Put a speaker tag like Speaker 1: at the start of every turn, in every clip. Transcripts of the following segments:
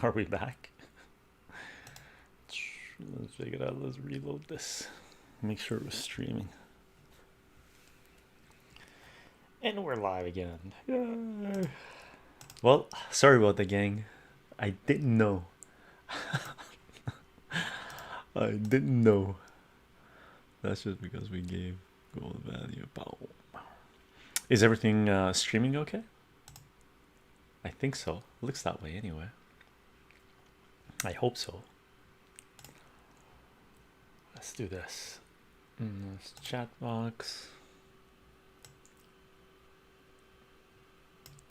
Speaker 1: Are we back? Let's check it out. Let's reload this. Make sure it was streaming. And we're live again. Yay. Well, sorry about the gang. I didn't know. I didn't know. That's just because we gave gold value. Bow. Is everything streaming okay? I think so. Looks that way anyway. I hope so. Let's do this. Chat box.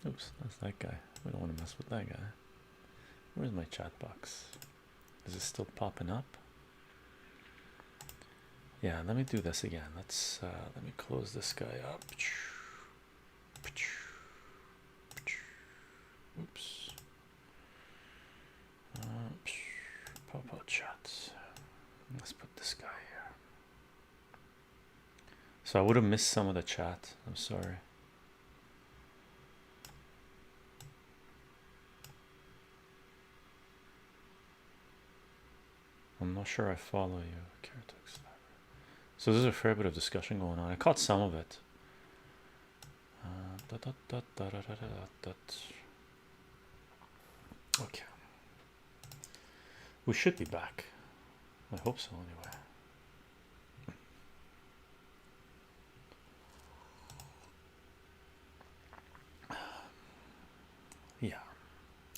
Speaker 1: Oops, that's that guy. We don't want to mess with that guy. Where's my chat box? Is it still popping up? Yeah, let me do this again. Let me close this guy up. Oops. Pop out chats. Let's put this guy here. So I would have missed some of the chat. I'm sorry. I'm not sure I follow you. So there's a fair bit of discussion going on. I caught some of it. Okay. We should be back. I hope so anyway. Yeah,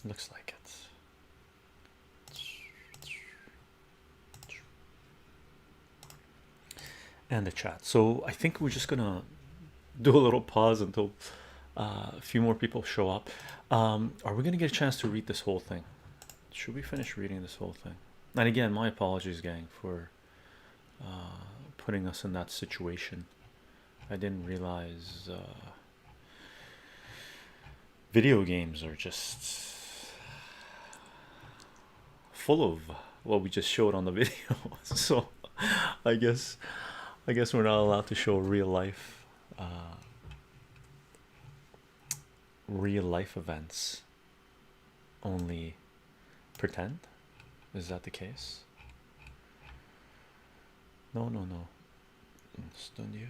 Speaker 1: looks like it. And the chat. So I think we're just gonna do a little pause until a few more people show up. Are we gonna get a chance to read this whole thing? Should we finish reading this whole thing? And again, my apologies, gang, for putting us in that situation. I didn't realize video games are just full of what we just showed on the video. So I guess I guess we're not allowed to show real life events. Only pretend. Is that the case? No, no, no. Stun you.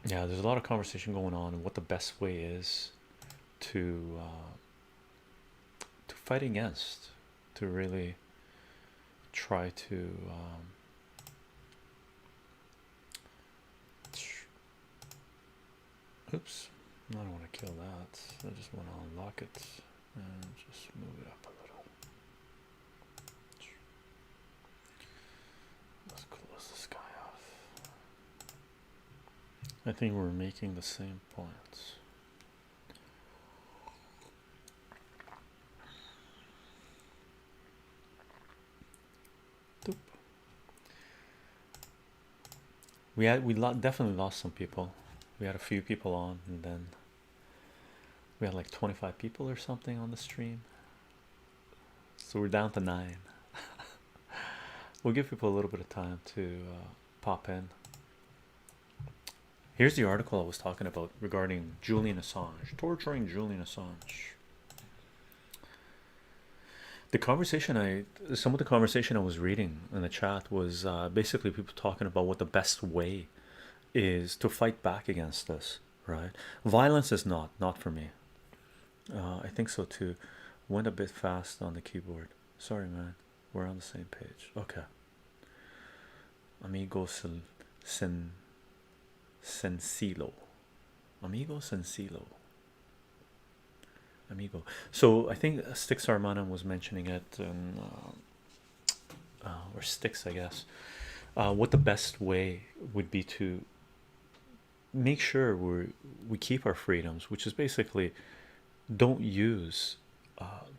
Speaker 1: Yeah, there's a lot of conversation going on and what the best way is to fight against, to really try to oops, I don't want to kill that. I just want to unlock it and just move it up a little. Let's close this guy off. I think we're making the same points. Doop. Definitely lost some people. We had a few people on, and then we had like 25 people or something on the stream, so we're down to 9. We'll give people a little bit of time to pop in. Here's the article I was talking about regarding Julian Assange, torturing Julian Assange. The conversation some of the conversation I was reading in the chat was basically people talking about what the best way is to fight back against this, right? Violence is not for me. I think so too. Went a bit fast on the keyboard. Sorry, man. We're on the same page. Okay. Amigo sen Sensilo. Amigo Sensilo. Amigo. So I think Stix Armana was mentioning it, and or Sticks, I guess. What the best way would be to make sure we keep our freedoms, which is basically don't use,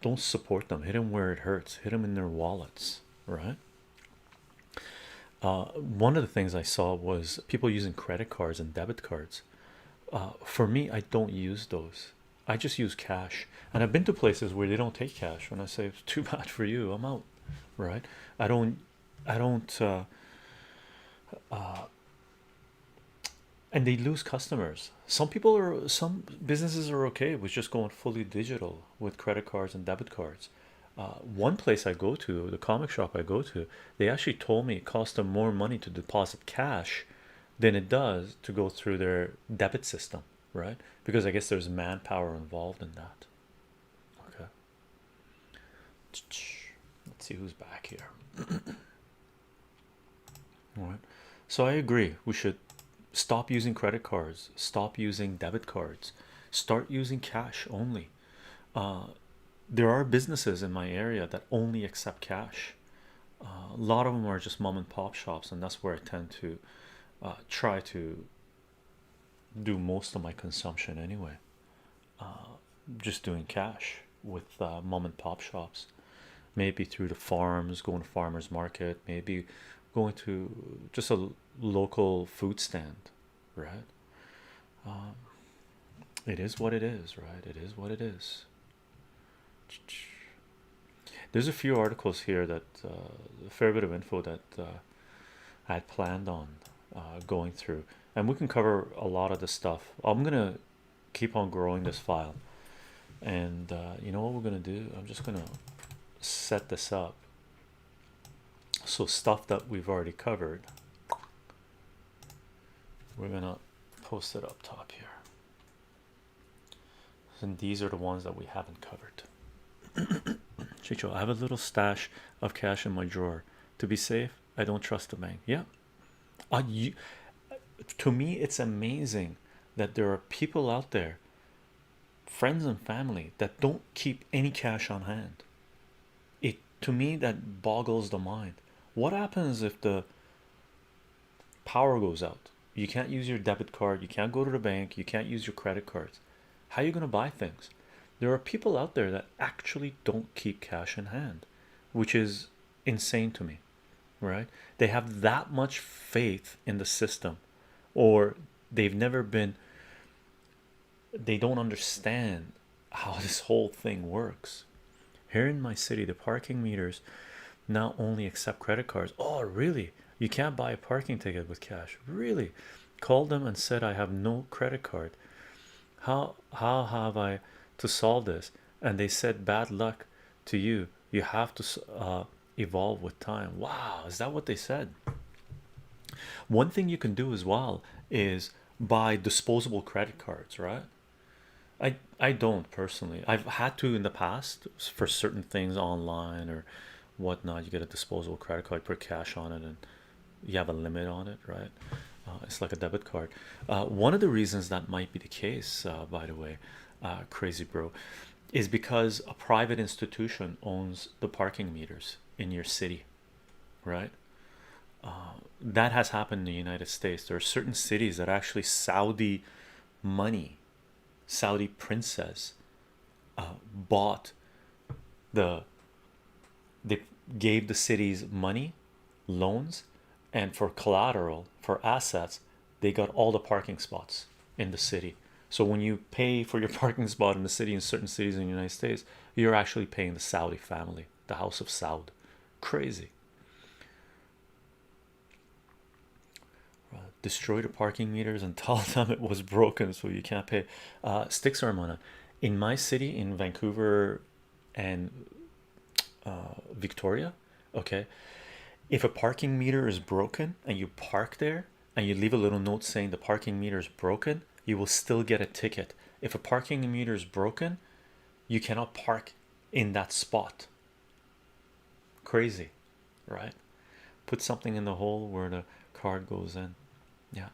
Speaker 1: don't support them. Hit them where it hurts. Hit them in their wallets, right? One of the things I saw was people using credit cards and debit cards. For me, I don't use those. I just use cash, and I've been to places where they don't take cash. When I say it's too bad for you, I'm out. Right? I don't. I don't. And they lose customers. Some businesses are okay with just going fully digital with credit cards and debit cards. One place I go to, the comic shop I go to, they actually told me it costs them more money to deposit cash than it does to go through their debit system, right? Because I guess there's manpower involved in that. Okay, let's see who's back here. All right, so I agree. We should stop using credit cards, stop using debit cards, start using cash only. Uh, there are businesses in my area that only accept cash. A lot of them are just mom and pop shops, and that's where I tend to try to do most of my consumption anyway. Just doing cash with mom and pop shops, maybe through the farms, going to farmers market, maybe going to just a local food stand, right? It is what it is, right? It is what it is. There's a few articles here that a fair bit of info that I had planned on going through, and we can cover a lot of the stuff. I'm gonna keep on growing this file, and you know what we're gonna do? I'm just gonna set this up so stuff that we've already covered, we're gonna post it up top here, and these are the ones that we haven't covered. Chicho, I have a little stash of cash in my drawer. To be safe, I don't trust the bank. Yeah. You, to me, it's amazing that there are people out there, friends and family, that don't keep any cash on hand. It to me that boggles the mind. What happens if the power goes out? You can't use your debit card, you can't go to the bank, you can't use your credit cards. How are you going to buy things? There are people out there that actually don't keep cash in hand, which is insane to me, right? They have that much faith in the system, or they've never been, they don't understand how this whole thing works. Here in my city, the parking meters not only accept credit cards. Oh, really? You can't buy a parking ticket with cash? Really? Called them and said I have no credit card. How have I to solve this? And they said bad luck to you. You have to evolve with time. Wow, is that what they said? One thing you can do as well is buy disposable credit cards, right? I don't personally. I've had to in the past for certain things online or whatnot. You get a disposable credit card, put cash on it, and you have a limit on it, right? It's like a debit card. One of the reasons that might be the case, by the way, crazy bro, is because a private institution owns the parking meters in your city, right? That has happened in the United States. There are certain cities that actually Saudi money, Saudi princes bought the, they gave the cities money, loans, and for collateral, for assets, they got all the parking spots in the city. So when you pay for your parking spot in the city, in certain cities in the United States, you're actually paying the Saudi family, the House of Saud. Crazy. Destroy the parking meters and tell them it was broken so you can't pay. Sticks Armana. In my city, in Vancouver and Victoria, okay, if a parking meter is broken and you park there and you leave a little note saying the parking meter is broken, you will still get a ticket. If a parking meter is broken, you cannot park in that spot. Crazy, right? Put something in the hole where the card goes in. Yeah,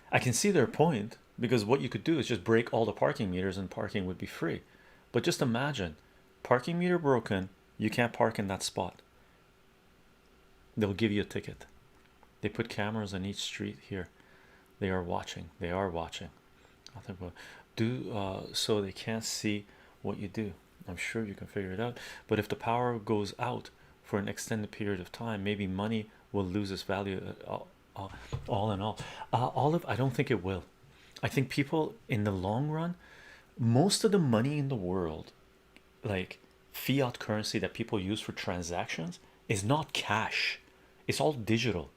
Speaker 1: I can see their point, because what you could do is just break all the parking meters and parking would be free. But just imagine, parking meter broken, you can't park in that spot. They'll give you a ticket. They put cameras on each street here. They are watching. They are watching. I think we'll do so they can't see what you do. I'm sure you can figure it out. But if the power goes out for an extended period of time, maybe money will lose its value. All in all, Olive, I don't think it will. I think people in the long run, most of the money in the world, like fiat currency that people use for transactions, is not cash. It's all digital.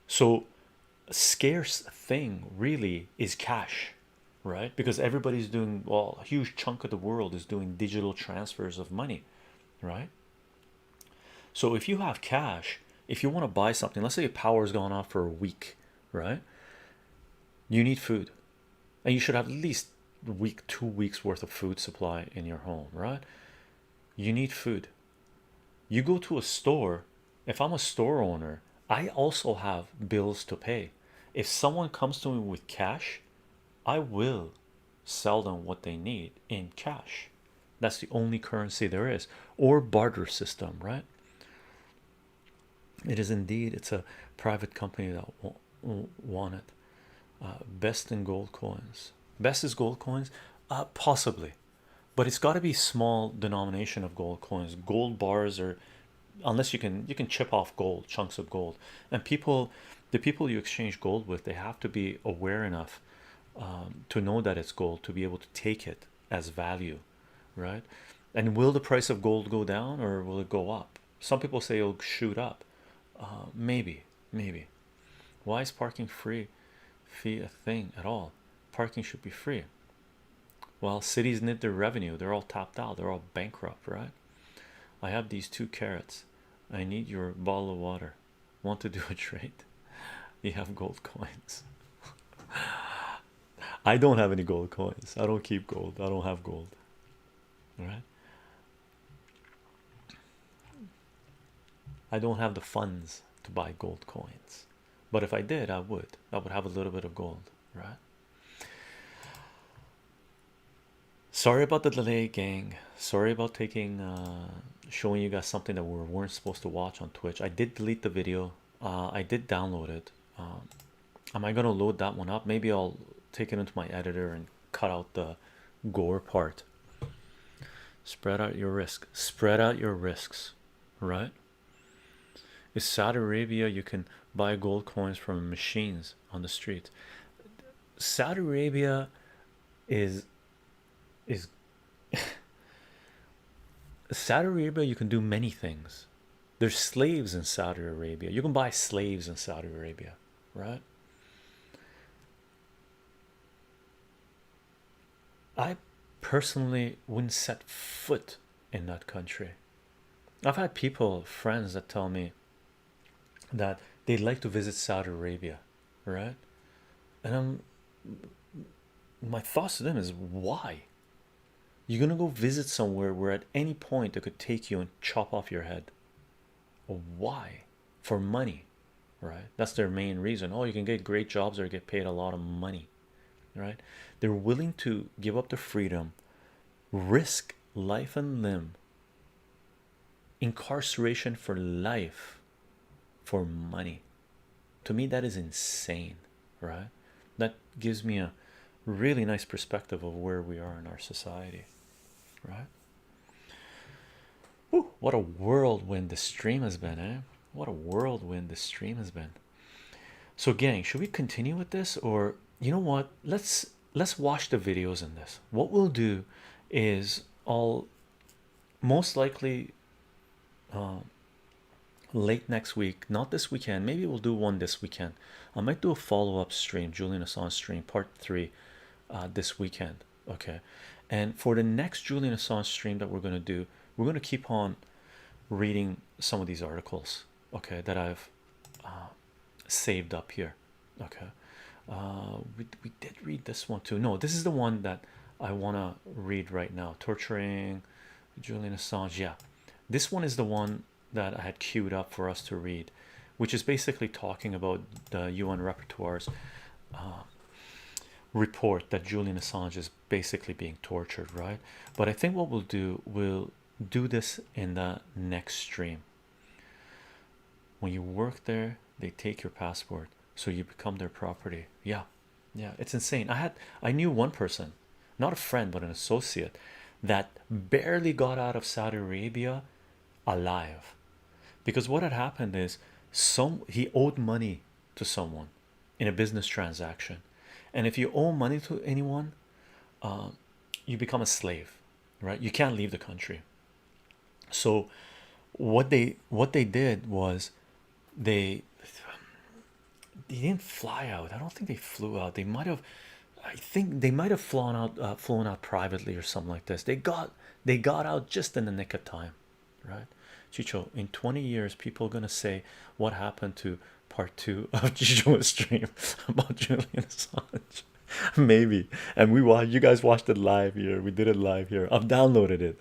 Speaker 1: So a scarce thing really is cash. right? Because everybody's doing, well, a huge chunk of the world is doing digital transfers of money, right? So if you have cash, if you want to buy something, let's say your power's gone off for a week, right? You need food, and you should have at least a week, 2 weeks worth of food supply in your home, right? You need food. You go to a store. If I'm a store owner, I also have bills to pay. If someone comes to me with cash, I will sell them what they need in cash. That's the only currency there is, or barter system, right? It is indeed. It's a private company that want it. Best in gold coins. Best is gold coins, possibly, but it's got to be small denomination of gold coins. Gold bars are, unless you can chip off gold chunks of gold, and the people you exchange gold with, they have to be aware enough to know that it's gold to be able to take it as value, right? And will the price of gold go down or will it go up? Some people say it'll shoot up. Maybe, maybe. Why is parking free fee a thing at all? Parking should be free. Well, cities need their revenue. They're all tapped out. They're all bankrupt, right? I have these 2 carrots. I need your bottle of water. Want to do a trade? You have gold coins. I don't have any gold coins. I don't keep gold. I don't have gold. All right. I don't have the funds to buy gold coins. But if I did, I would. I would have a little bit of gold, right? Sorry about the delay, gang. Sorry about taking showing you guys something that we weren't supposed to watch on Twitch. I did delete the video. I did download it. Am I gonna load that one up? Maybe I'll take it into my editor and cut out the gore part. Spread out your risk. Spread out your risks, right? Is Saudi Arabia, you can buy gold coins from machines on the street. Saudi Arabia is Saudi Arabia, you can do many things. There's slaves in Saudi Arabia. You can buy slaves in Saudi Arabia, right? I personally wouldn't set foot in that country. I've had people, friends, that tell me that they'd like to visit Saudi Arabia, right? And my thoughts to them is, why? You're gonna go visit somewhere where at any point they could take you and chop off your head. Why? For money, right? That's their main reason. Oh, you can get great jobs or get paid a lot of money, right? They're willing to give up the freedom, risk life and limb, incarceration for life, for money. To me, that is insane, right? That gives me a really nice perspective of where we are in our society, right? Whew, what a whirlwind the stream has been, eh? What a whirlwind the stream has been. So, gang, should we continue with this, or you know what? Let's watch the videos in this. What we'll do is I'll most likely late next week, not this weekend. Maybe we'll do one this weekend. I might do a follow-up stream, Julian Assange stream part 3, this weekend. Okay, and for the next Julian Assange stream that we're going to do, we're going to keep on reading some of these articles, okay, that I've saved up here. Okay, we did read this one too. No, this is the one that I want to read right now. Torturing Julian Assange. Yeah, this one is the one that I had queued up for us to read, which is basically talking about the UN Rapporteur's report that Julian Assange is basically being tortured, right? But I think what we'll do this in the next stream. When you work there, they take your passport, so you become their property. Yeah, yeah, it's insane. I knew one person, not a friend but an associate, that barely got out of Saudi Arabia alive, because what had happened is he owed money to someone in a business transaction, and if you owe money to anyone, you become a slave, right? You can't leave the country. So what they did was they didn't fly out. I don't think they flew out. They might have I think they might have flown out privately or something like this. They got out just in the nick of time, right? Chicho, in 20 years, people are gonna say what happened to part two of Chicho's stream about Julian Assange. Maybe, and you guys watched it live here. We did it live here. I've downloaded it.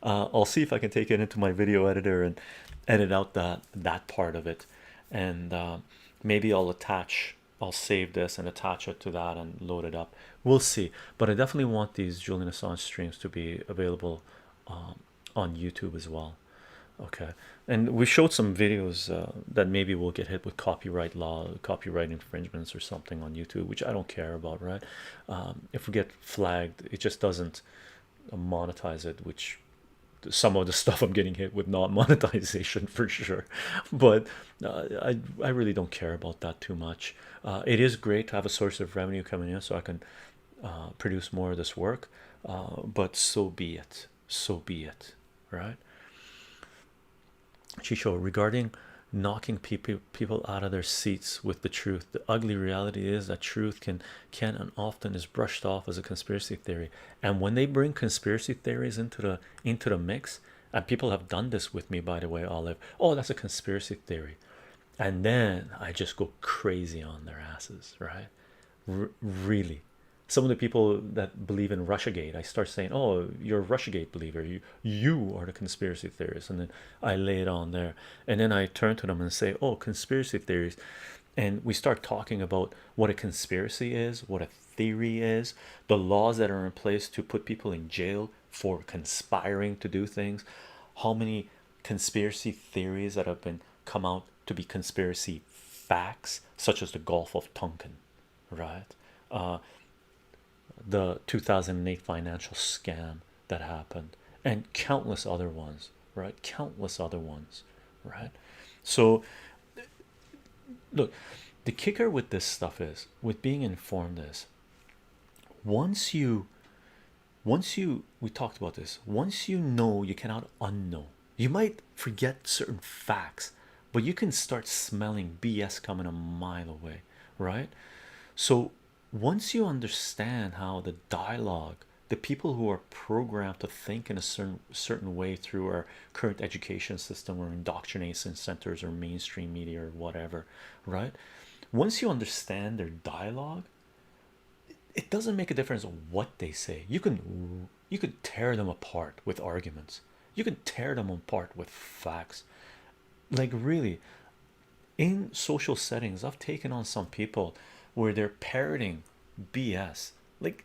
Speaker 1: I'll see if I can take it into my video editor and edit out that part of it, and maybe I'll save this and attach it to that and load it up. We'll see. But I definitely want these Julian Assange streams to be available on YouTube as well. Okay, and we showed some videos that maybe will get hit with copyright law, copyright infringements or something on YouTube, which I don't care about, right? If we get flagged, it just doesn't monetize it, which some of the stuff I'm getting hit with not monetization for sure. But I really don't care about that too much. It is great to have a source of revenue coming in so I can produce more of this work, but so be it, so be it, right? Chicho, regarding knocking people out of their seats with the truth, the ugly reality is that truth can and often is brushed off as a conspiracy theory. And when they bring conspiracy theories into the mix, and people have done this with me, by the way, Olive. Oh, that's a conspiracy theory, and then I just go crazy on their asses, right? Really, some of the people that believe in Russiagate, I start saying, "Oh, you're a Russiagate believer. You are the conspiracy theorist," and then I lay it on there, and then I turn to them and say, "Oh, conspiracy theories," and we start talking about what a conspiracy is, what a theory is, the laws that are in place to put people in jail for conspiring to do things, how many conspiracy theories that have been come out to be conspiracy facts, such as the Gulf of Tonkin, right? Uh, the 2008 financial scam that happened, and countless other ones, right? Countless other ones, right? So look, the kicker with this stuff is, with being informed, is once you we talked about this, once you know, you cannot unknow. You might forget certain facts, but you can start smelling BS coming a mile away, right? So once you understand how the dialogue, the people who are programmed to think in a certain way through our current education system or indoctrination centers or mainstream media or whatever, right? Once you understand their dialogue, it doesn't make a difference what they say. You could tear them apart with arguments. You can tear them apart with facts. Like really, in social settings, I've taken on some people where they're parroting BS. Like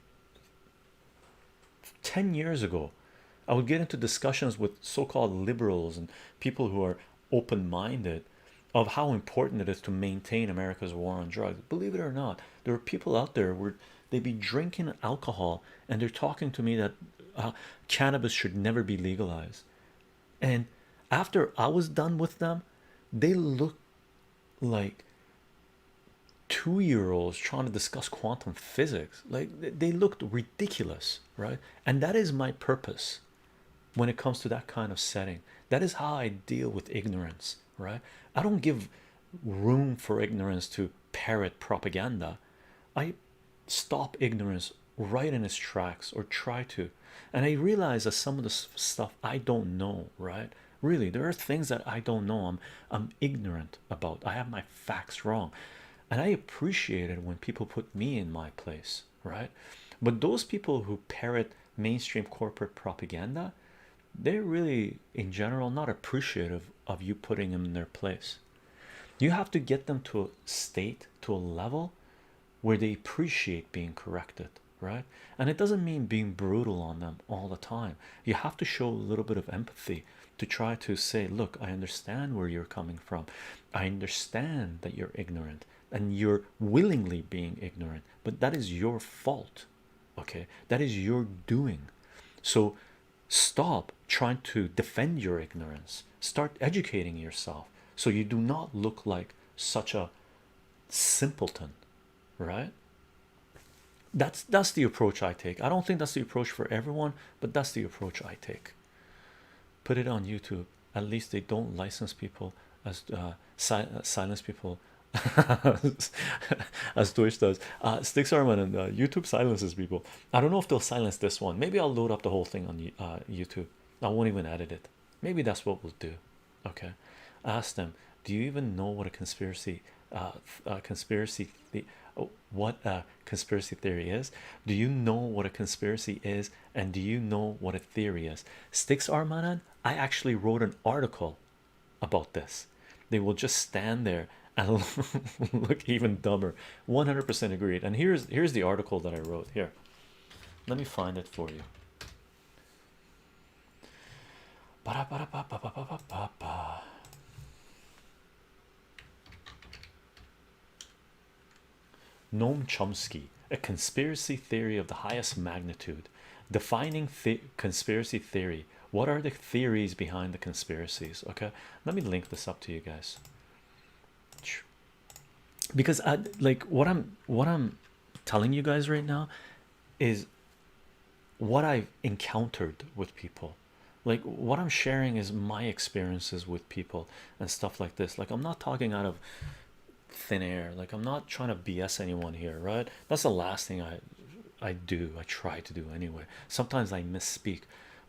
Speaker 1: 10 years ago, I would get into discussions with so-called liberals and people who are open-minded of how important it is to maintain America's war on drugs. Believe it or not, there are people out there where they be drinking alcohol and they're talking to me that cannabis should never be legalized. And after I was done with them, they look like 2 year olds trying to discuss quantum physics. Like they looked ridiculous, right? And that is my purpose when it comes to that kind of setting. That is how I deal with ignorance, right? I don't give room for ignorance to parrot propaganda. I stop ignorance right in its tracks, or try to. And I realize that some of the stuff I don't know, right? Really, there are things that I don't know. I'm ignorant about. I have my facts wrong, and I appreciate it when people put me in my place, right? But those people who parrot mainstream corporate propaganda, they're really in general not appreciative of you putting them in their place. You have to get them to a state, to a level where they appreciate being corrected, right? And it doesn't mean being brutal on them all the time. You have to show a little bit of empathy to try to say, look, I understand where you're coming from. I understand that you're ignorant and you're willingly being ignorant, but that is your fault. Okay, that is your doing. So stop trying to defend your ignorance. Start educating yourself so you do not look like such a simpleton, right? That's the approach I take. I don't think that's the approach for everyone, but that's the approach I take. Put it on YouTube. At least they don't license people as silence people as Twitch does. Sticks Arman and YouTube silences people. I don't know if they'll silence this one. Maybe I'll load up the whole thing on YouTube. I won't even edit it. Maybe that's what we'll do. Okay. Ask them. Do you even know what a conspiracy, what a conspiracy theory is? Do you know what a conspiracy is? And do you know what a theory is? Sticks Armanan. I actually wrote an article about this. They will just stand there and look even dumber. 100% agreed. And here's the article that I wrote here. Let me find it for you. Noam Chomsky, a conspiracy theory of the highest magnitude. Defining conspiracy theory. What are the theories behind the conspiracies? Okay, let me link this up to you guys, because like what I'm telling you guys right now is what I've encountered with people. Like what I'm sharing is my experiences with people and stuff like this. Like I'm not talking out of thin air. Like I'm not trying to BS anyone here, right? That's the last thing I do. I try to do anyway. Sometimes I misspeak,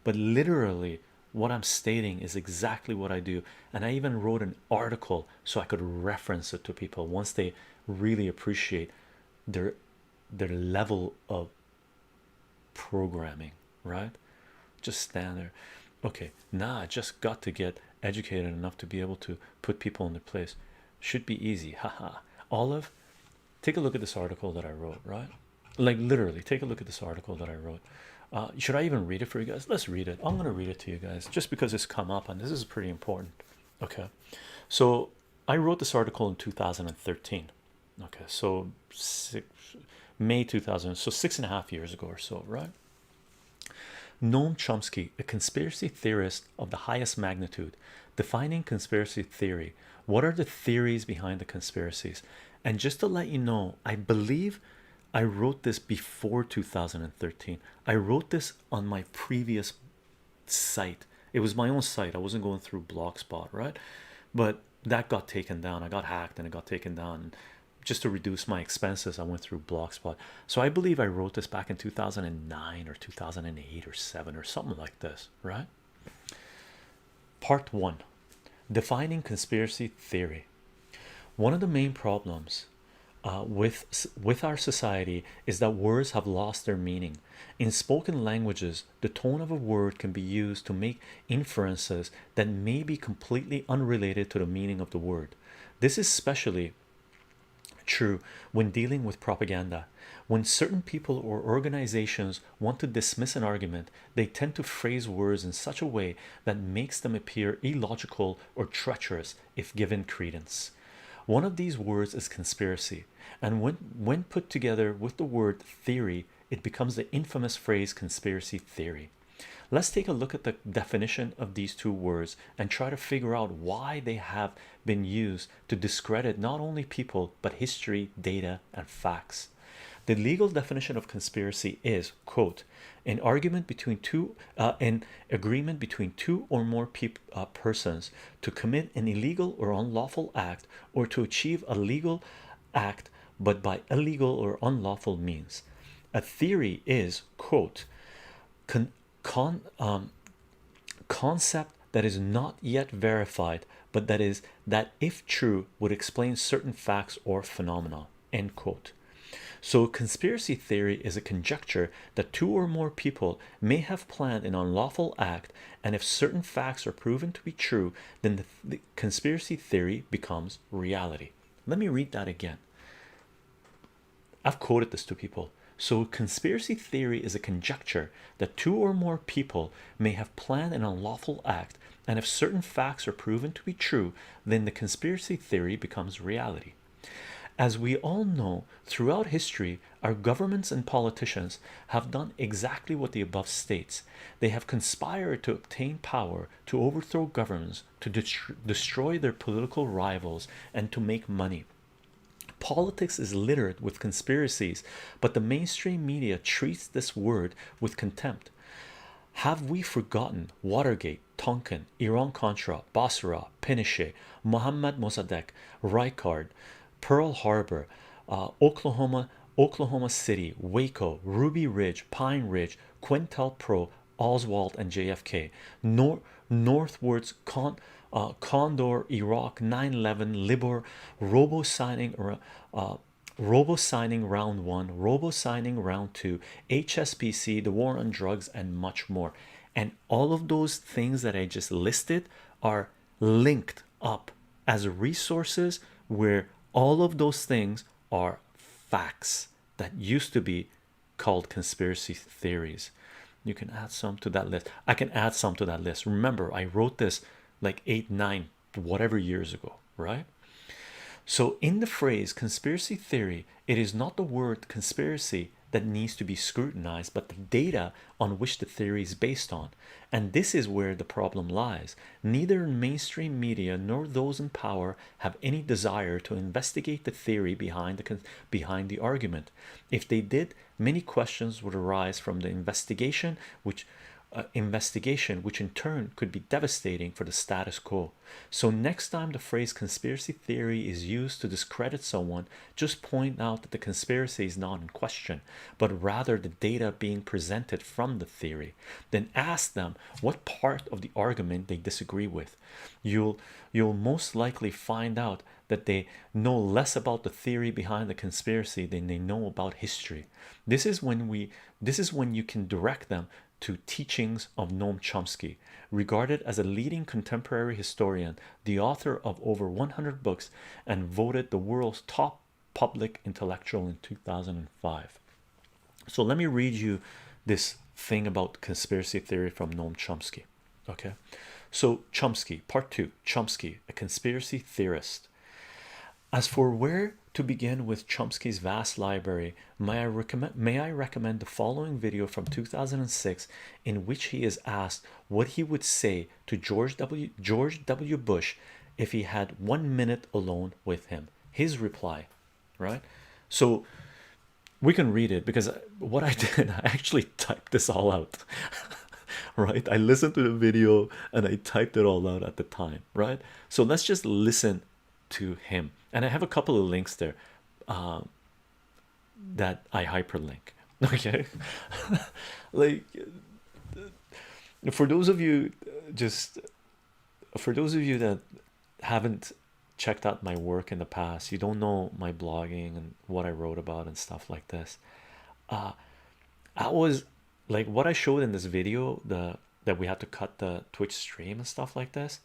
Speaker 1: but literally what I'm stating is exactly what I do. And I even wrote an article so I could reference it to people once they really appreciate their level of programming, right? Just stand there. Okay, now I just got to get educated enough to be able to put people in their place. Should be easy. Haha. Olive, take a look at this article that I wrote, right? Like literally take a look at this article that I wrote. Should I even read it for you guys? Let's read it. I'm gonna read it to you guys just because it's come up and this is pretty important. Okay, so I wrote this article in 2013. Okay, so May 2000, so 6.5 years ago or so, right? Noam Chomsky, a conspiracy theorist of the highest magnitude, defining conspiracy theory. What are the theories behind the conspiracies? And just to let you know, I believe I wrote this before 2013. I wrote this on my previous site. It was my own site. I wasn't going through Blogspot, right? But that got taken down. I got hacked and it got taken down. Just to reduce my expenses, I went through Blogspot. So I believe I wrote this back in 2009 or 2008 or 7 or something like this, right? Part 1: Defining conspiracy theory. One of the main problems with our society is that words have lost their meaning. In spoken languages, the tone of a word can be used to make inferences that may be completely unrelated to the meaning of the word. This is especially true when dealing with propaganda. When certain people or organizations want to dismiss an argument, they tend to phrase words in such a way that makes them appear illogical or treacherous if given credence. One of these words is conspiracy, and when put together with the word theory, it becomes the infamous phrase conspiracy theory. Let's take a look at the definition of these two words and try to figure out why they have been used to discredit not only people but history, data, and facts. The legal definition of conspiracy is, quote, an agreement between two or more persons to commit an illegal or unlawful act or to achieve a legal act but by illegal or unlawful means. A theory is, quote, con, concept that is not yet verified but that if true would explain certain facts or phenomena, end quote. So conspiracy theory is a conjecture that two or more people may have planned an unlawful act, and if certain facts are proven to be true, then the conspiracy theory becomes reality. Let me read that again. I've quoted this to people. So conspiracy theory is a conjecture that two or more people may have planned an unlawful act, and if certain facts are proven to be true, then the conspiracy theory becomes reality. As we all know, throughout history, our governments and politicians have done exactly what the above states. They have conspired to obtain power, to overthrow governments, to destroy their political rivals, and to make money. Politics is littered with conspiracies, but the mainstream media treats this word with contempt. Have we forgotten Watergate, Tonkin, Iran Contra, Basra, Pinochet, Mohammad Mossadegh, Rijkaard, Pearl Harbor, Oklahoma City, Waco, Ruby Ridge, Pine Ridge, Quintel Oswald, and JFK. Northwards, Condor, Iraq, 9/11, Libor, Robo signing, Robo signing round 1, Robo signing round 2, HSBC, the war on drugs, and much more. And all of those things that I just listed are linked up as resources where all of those things are facts that used to be called conspiracy theories. You can add some to that list. I can add some to that list. Remember, I wrote this like 8, 9, whatever years ago, right? So in the phrase conspiracy theory, it is not the word conspiracy that needs to be scrutinized, but the data on which the theory is based on. And this is where the problem lies. Neither mainstream media nor those in power have any desire to investigate the theory behind the argument. If they did, many questions would arise from the investigation, which in turn could be devastating for the status quo. So next time the phrase conspiracy theory is used to discredit someone, just point out that the conspiracy is not in question, but rather the data being presented from the theory. Then ask them what part of the argument they disagree with. You'll most likely find out that they know less about the theory behind the conspiracy than they know about history. This is when you can direct them to teachings of Noam Chomsky, regarded as a leading contemporary historian, the author of over 100 books, and voted the world's top public intellectual in 2005. So let me read you this thing about conspiracy theory from Noam Chomsky. Okay, so Chomsky, part 2, Chomsky, a conspiracy theorist. As for where to begin with Chomsky's vast library, may I recommend the following video from 2006, in which he is asked what he would say to George W. Bush if he had 1 minute alone with him. His reply, right? So we can read it, because what I did, I actually typed this all out. Right, I listened to the video and I typed it all out at the time, right? So let's just listen to him, and I have a couple of links there that I hyperlink. Okay. Like, for those of you that haven't checked out my work in the past, you don't know my blogging and what I wrote about and stuff like this. I was like, what I showed in this video, that we had to cut the Twitch stream and stuff like this,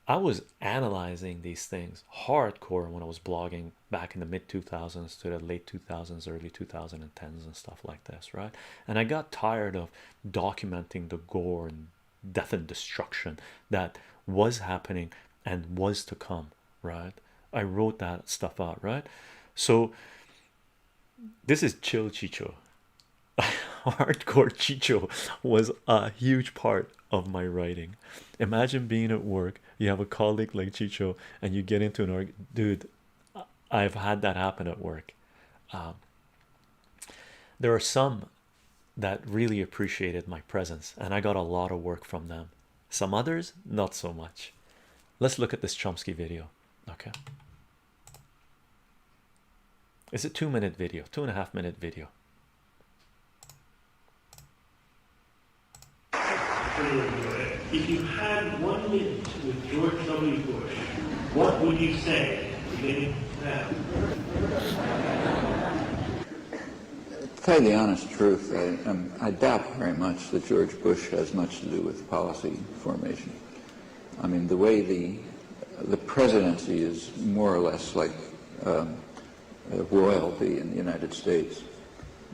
Speaker 1: I was analyzing these things hardcore when I was blogging back in the mid 2000s to the late 2000s, early 2010s, and stuff like this, right? And I got tired of documenting the gore and death and destruction that was happening and was to come, right? I wrote that stuff out, right? So this is chill Chicho. Hardcore Chicho was a huge part of my writing. Imagine being at work, you have a colleague like Chicho, and you get into an argument. Dude, I've had that happen at work. There are some that really appreciated my presence, and I got a lot of work from them. Some others, not so much. Let's look at this Chomsky video. Okay, it's a 2-minute video, 2.5-minute video.
Speaker 2: If you had 1 minute with George W. Bush, what would you say? Beginning now.
Speaker 3: To tell you the honest truth, I doubt very much that George Bush has much to do with policy formation. I mean, the way the presidency is more or less like royalty in the United States.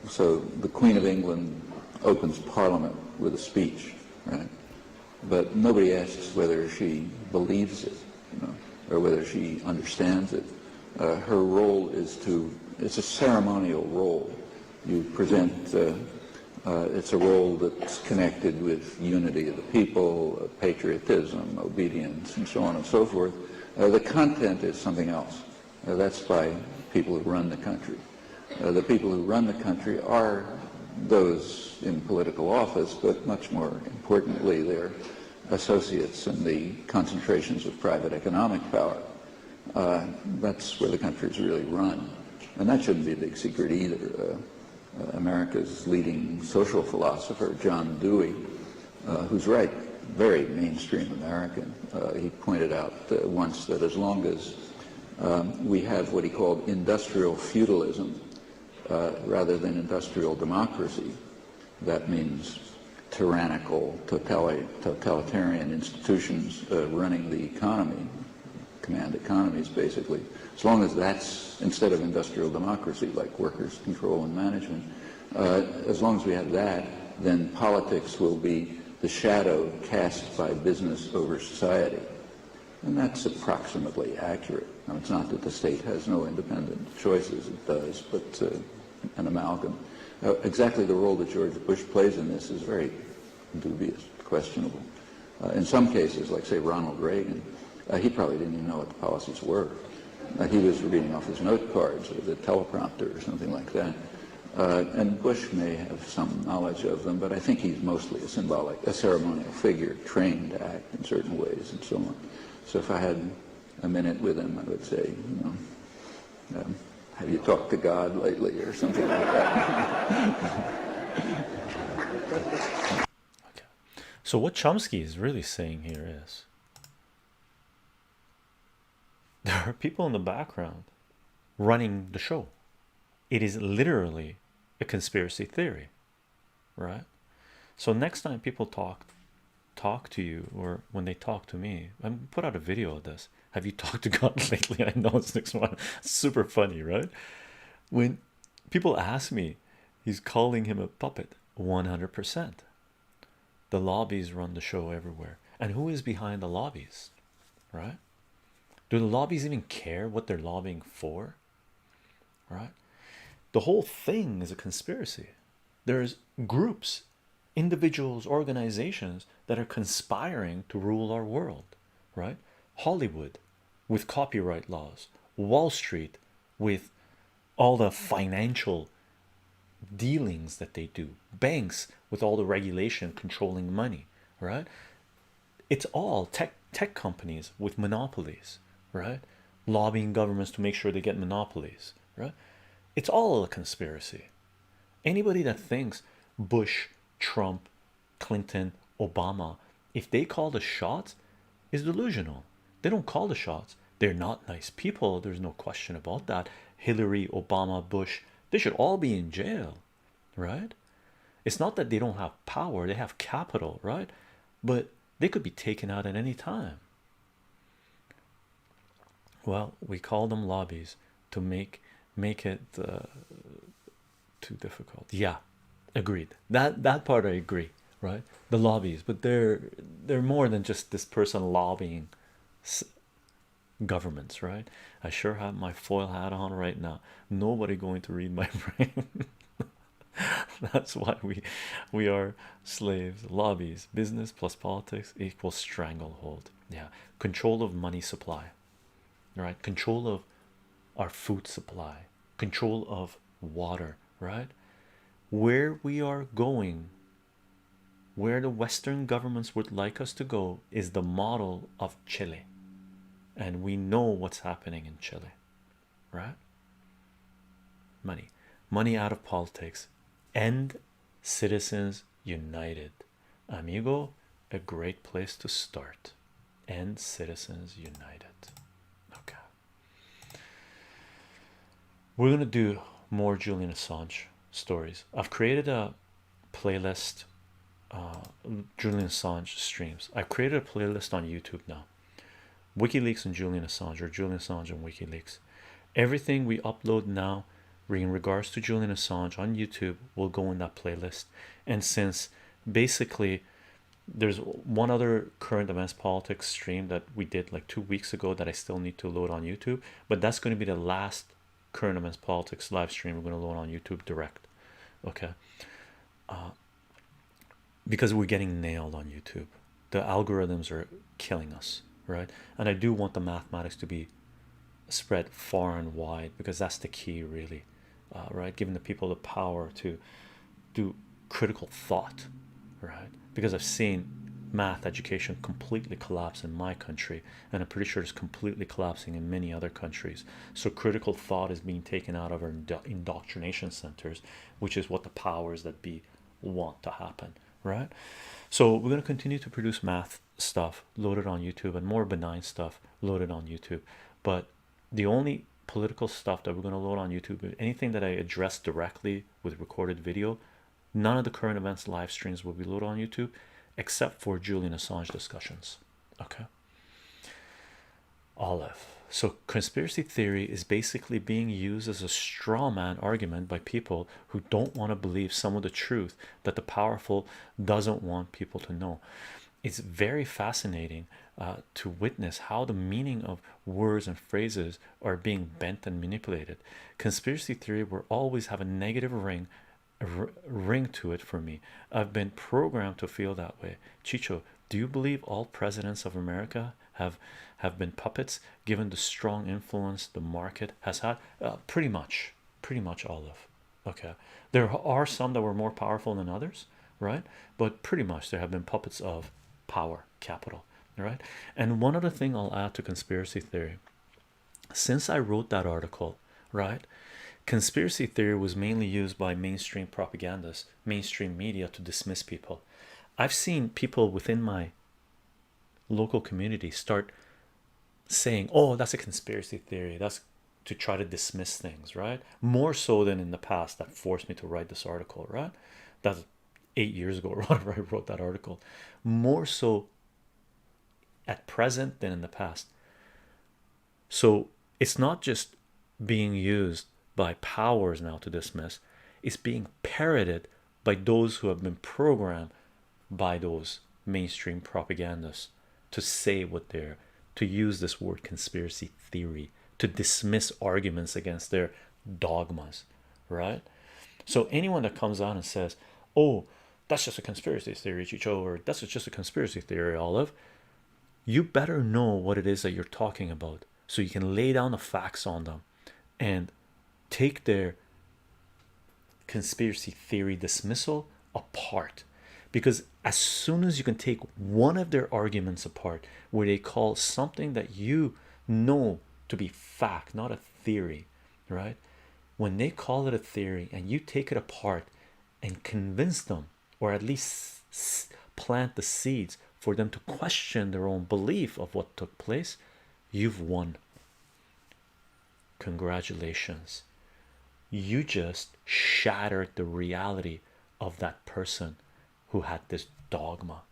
Speaker 3: So the Queen of England opens Parliament with a speech, right? But nobody asks whether she believes it, or whether she understands it. Her role is it's a ceremonial role. You present, it's a role that's connected with unity of the people, patriotism, obedience, and so on and so forth. The content is something else. That's by people who run the country. The people who run the country are those in political office, but much more importantly, they're associates in the concentrations of private economic power. That's where the country's really run. And that shouldn't be a big secret either. America's leading social philosopher, John Dewey, who's right, very mainstream American, he pointed out once that as long as we have what he called industrial feudalism rather than industrial democracy, that means tyrannical, totalitarian institutions running the economy, command economies basically. As long as that's instead of industrial democracy, like workers' control and management, as long as we have that, then politics will be the shadow cast by business over society. And that's approximately accurate. Now, it's not that the state has no independent choices, it does, but an amalgam. Exactly the role that George Bush plays in this is very dubious, questionable. In some cases, like say Ronald Reagan, he probably didn't even know what the policies were. He was reading off his note cards or the teleprompter or something like that. And Bush may have some knowledge of them, but I think he's mostly a ceremonial figure, trained to act in certain ways and so on. So if I had a minute with him, I would say, have you talked to God lately or something like that?
Speaker 1: Okay. So what Chomsky is really saying here is there are people in the background running the show. It is literally a conspiracy theory, right? So next time people talk to you, or when they talk to me, I put out a video of this. Have you talked to God lately? I know it's next one. Super funny, right? When people ask me, he's calling him a puppet. 100%. The lobbies run the show everywhere. And who is behind the lobbies, right? Do the lobbies even care what they're lobbying for, right? The whole thing is a conspiracy. There's groups, individuals, organizations that are conspiring to rule our world, right? Hollywood with copyright laws, Wall Street with all the financial dealings that they do, banks with all the regulation controlling money, right? It's all tech companies with monopolies, right? Lobbying governments to make sure they get monopolies, right? It's all a conspiracy. Anybody that thinks Bush, Trump, Clinton, Obama, if they call the shots, is delusional. They don't call the shots. They're not nice people. There's no question about that. Hillary, Obama, Bush, they should all be in jail, right? It's not that they don't have power, they have capital, right? But they could be taken out at any time. Well, we call them lobbies to make it too difficult. Yeah, agreed. That part I agree, right? The lobbies, but they're more than just this person lobbying governments, right? I sure have my foil hat on right now. Nobody going to read my brain. That's why we are slaves. Lobbies, business plus politics equals stranglehold. Yeah, control of money supply, right? Control of our food supply, control of water, right? Where we are going, where the Western governments would like us to go, is the model of Chile, and we know what's happening in Chile, right? Money out of politics. End Citizens United, amigo. A great place to start. End Citizens United. Okay, we're gonna do more Julian Assange stories. I've created a playlist, Julian Assange streams. I've created a playlist on YouTube now. WikiLeaks and Julian Assange, or Julian Assange and WikiLeaks. Everything we upload now in regards to Julian Assange on YouTube will go in that playlist. And since basically there's one other current events politics stream that we did like 2 weeks ago that I still need to load on YouTube, but that's going to be the last current events politics live stream we're going to load on YouTube direct. Okay, because we're getting nailed on YouTube. The algorithms are killing us, right? And I do want the mathematics to be spread far and wide, because that's the key, really, right? Giving the people the power to do critical thought, right? Because I've seen math education completely collapsed in my country, and I'm pretty sure it's completely collapsing in many other countries. So critical thought is being taken out of our indoctrination centers, which is what the powers that be want to happen, right? So we're going to continue to produce math stuff loaded on YouTube, and more benign stuff loaded on YouTube. But the only political stuff that we're going to load on YouTube, anything that I address directly with recorded video, none of the current events live streams will be loaded on YouTube except for Julian Assange discussions. Okay. Olive. So conspiracy theory is basically being used as a straw man argument by people who don't want to believe some of the truth that the powerful doesn't want people to know. It's very fascinating to witness how the meaning of words and phrases are being bent and manipulated. Conspiracy theory will always have a negative ring to it for me. I've been programmed to feel that way. Chicho, do you believe all presidents of America have been puppets given the strong influence the market has had? Pretty much Olive. Okay, there are some that were more powerful than others, right? But pretty much there have been puppets of power, capital, right? And one other thing I'll add to conspiracy theory, since I wrote that article, right, conspiracy theory was mainly used by mainstream propagandists, mainstream media, to dismiss people. I've seen people within my local community start saying, oh, that's a conspiracy theory, that's to try to dismiss things, right? More so than in the past. That forced me to write this article, right? That's 8 years ago or whatever I wrote that article. More so at present than in the past. So it's not just being used by powers now to dismiss, it's being parroted by those who have been programmed by those mainstream propagandists to say what they're, to use this word conspiracy theory to dismiss arguments against their dogmas, right? So anyone that comes out and says, oh, that's just a conspiracy theory, Chicho, or that's just a conspiracy theory, Olive, you better know what it is that you're talking about so you can lay down the facts on them and take their conspiracy theory dismissal apart. Because as soon as you can take one of their arguments apart, where they call something that you know to be fact, not a theory, right? When they call it a theory and you take it apart and convince them, or at least plant the seeds for them to question their own belief of what took place, you've won. Congratulations. You just shattered the reality of that person who had this dogma.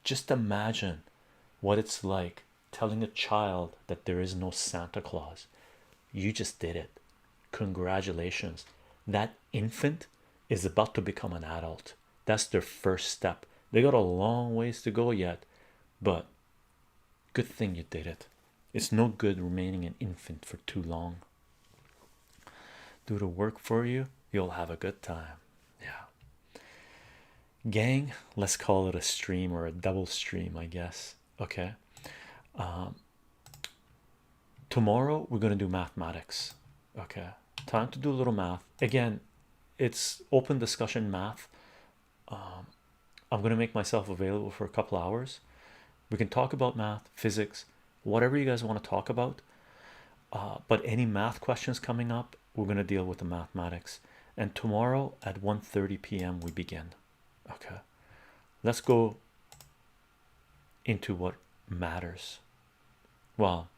Speaker 1: Just imagine what it's like telling a child that there is no Santa Claus. You just did it. Congratulations. That infant is about to become an adult. That's their first step. They got a long ways to go yet, but good thing you did it. It's no good remaining an infant for too long. Do the work for you, you'll have a good time. Yeah. Gang, let's call it a stream or a double stream, I guess. Okay. Tomorrow we're going to do mathematics. Okay, time to do a little math. Again, it's open discussion math. I'm going to make myself available for a couple hours. We can talk about math, physics, whatever you guys want to talk about. But any math questions coming up, we're going to deal with the mathematics. And tomorrow at 1:30 p.m. we begin. Okay, let's go into what matters. Well,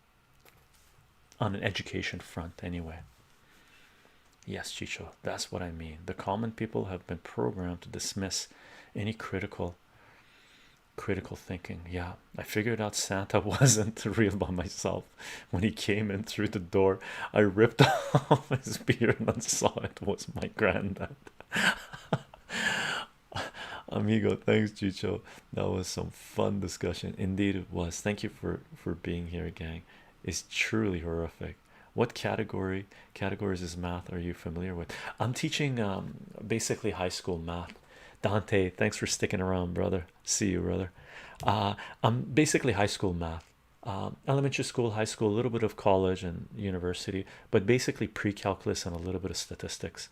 Speaker 1: on an education front anyway. Yes, Chicho, that's what I mean. The common people have been programmed to dismiss any critical thinking. Yeah, I figured out Santa wasn't real by myself. When he came in through the door, I ripped off his beard and saw it was my granddad. Amigo, thanks, Chicho. That was some fun discussion. Indeed it was. Thank you for being here, gang. It's truly horrific. What categories is math are you familiar with? I'm teaching basically high school math. Dante, thanks for sticking around, brother. See you, brother. I'm basically high school math, elementary school, high school, a little bit of college and university, but basically pre-calculus and a little bit of statistics.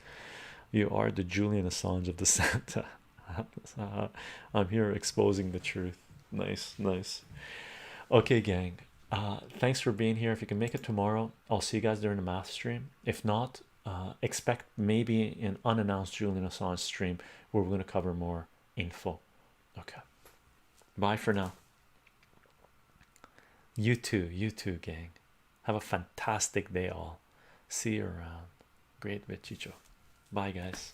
Speaker 1: You are the Julian Assange of the Santa. I'm here exposing the truth. Nice, nice. Okay, gang. Thanks for being here. If you can make it tomorrow, I'll see you guys during the math stream. If not, expect maybe an unannounced Julian Assange stream where we're going to cover more info. Okay. Bye for now. You too, gang. Have a fantastic day, all. See you around. Great with Chicho. Bye, guys.